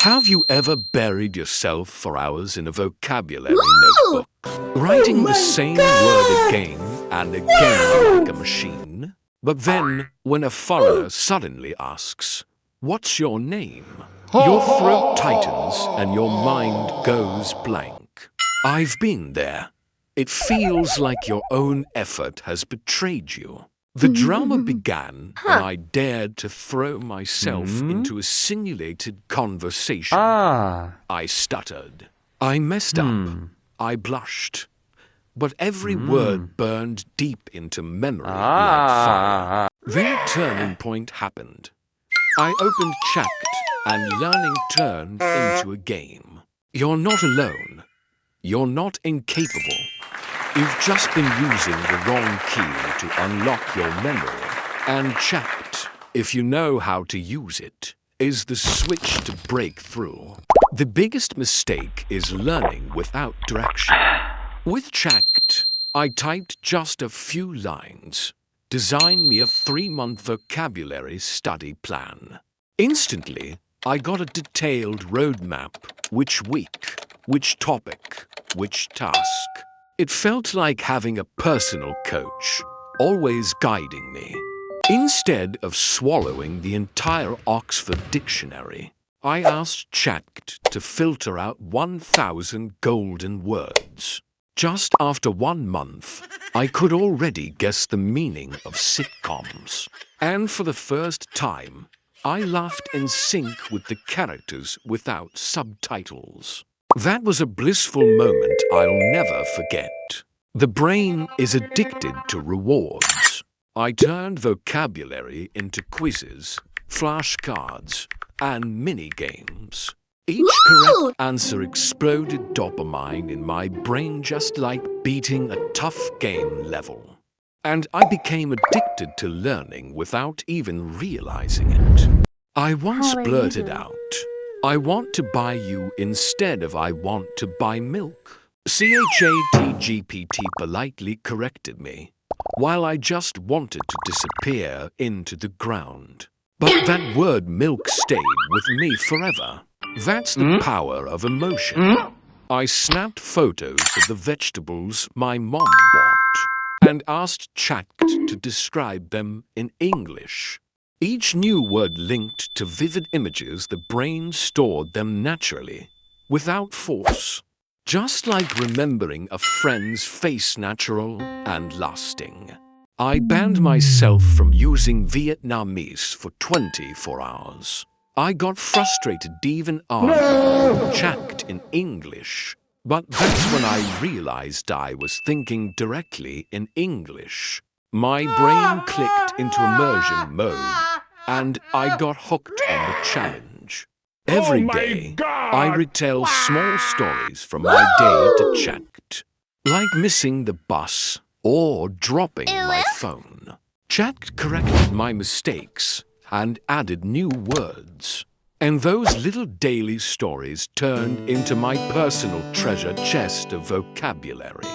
Have you ever buried yourself for hours in a vocabulary notebook, writing the same word again and again like a machine? But then, when a foreigner suddenly asks, "What's your name?" your throat tightens and your mind goes blank. I've been there. It feels like your own effort has betrayed you. The drama began when I dared to throw myself into a simulated conversation. I stuttered. I messed up. I blushed. But every word burned deep into memory like fire. Then a turning point happened. I opened Chacked and learning turned into a game. You're not alone. You're not incapable. You've just been using the wrong key to unlock your memory. And Chacked, if you know how to use it, is the switch to break through. The biggest mistake is learning without direction. With Chacked, I typed just a few lines. Design me a 3-month vocabulary study plan. Instantly, I got a detailed roadmap. Which week, which topic, which task. It felt like having a personal coach, always guiding me. Instead of swallowing the entire Oxford Dictionary, I asked Chacked to filter out 1,000 golden words. Just after 1 month, I could already guess the meaning of sitcoms. And for the first time, I laughed in sync with the characters without subtitles. That was a blissful moment I'll never forget. The brain is addicted to rewards. I turned vocabulary into quizzes, flashcards, and mini-games. Each correct answer exploded dopamine in my brain just like beating a tough game level. And I became addicted to learning without even realizing it. I once blurted out, "I want to buy you instead of I want to buy milk." ChatGPT politely corrected me, while I just wanted to disappear into the ground. But that word milk stayed with me forever. That's the power of emotion. I snapped photos of the vegetables my mom bought and asked Chacked to describe them in English. Each new word linked to vivid images the brain stored them naturally, without force. Just like remembering a friend's face, natural and lasting. I banned myself from using Vietnamese for 24 hours. I got frustrated even arguing with Chacked in English. But that's when I realized I was thinking directly in English. My brain clicked into immersion mode, and I got hooked on the challenge. Every day, I retell small stories from my day to Chacked, like missing the bus or dropping my phone. Chacked corrected my mistakes and added new words. And those little daily stories turned into my personal treasure chest of vocabulary.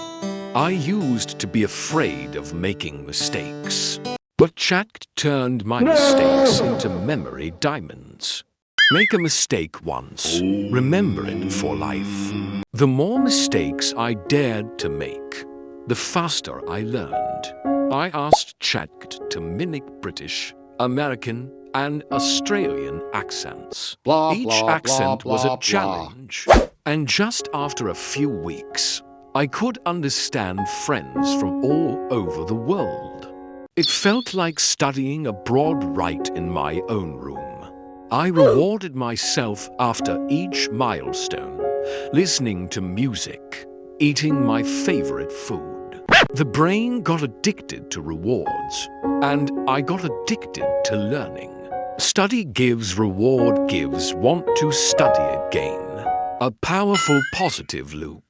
I used to be afraid of making mistakes, but Chacked turned my mistakes into memory diamonds. Make a mistake once, remember it for life. The more mistakes I dared to make, the faster I learned. I asked Chacked to mimic British, American, and Australian accents. Each accent was a challenge, and just after a few weeks, I could understand friends from all over the world. It felt like studying abroad right in my own room. I rewarded myself after each milestone, listening to music, eating my favorite food. The brain got addicted to rewards, and I got addicted to learning. Study gives, reward gives, want to study again. A powerful positive loop.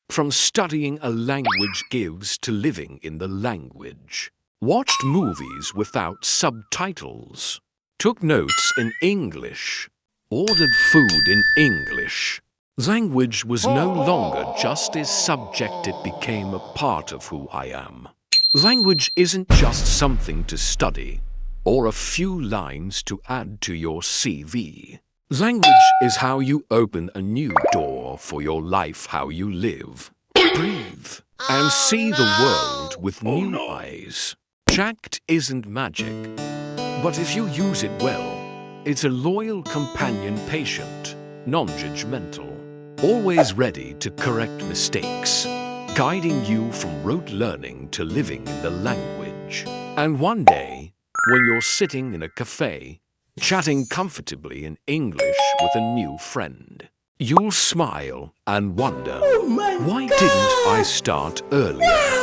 From studying a language gives to living in the language. Watched movies without subtitles. Took notes in English. Ordered food in English. Language was no longer just a subject, it became a part of who I am. Language isn't just something to study, or a few lines to add to your CV. Language is how you open a new door for your life, how you live, breathe, and see the world with new eyes. Chat isn't magic, but if you use it well, it's a loyal companion, patient, non-judgmental, always ready to correct mistakes, guiding you from rote learning to living in the language. And one day, when you're sitting in a cafe, chatting comfortably in English with a new friend, you'll smile and wonder, why didn't I start earlier?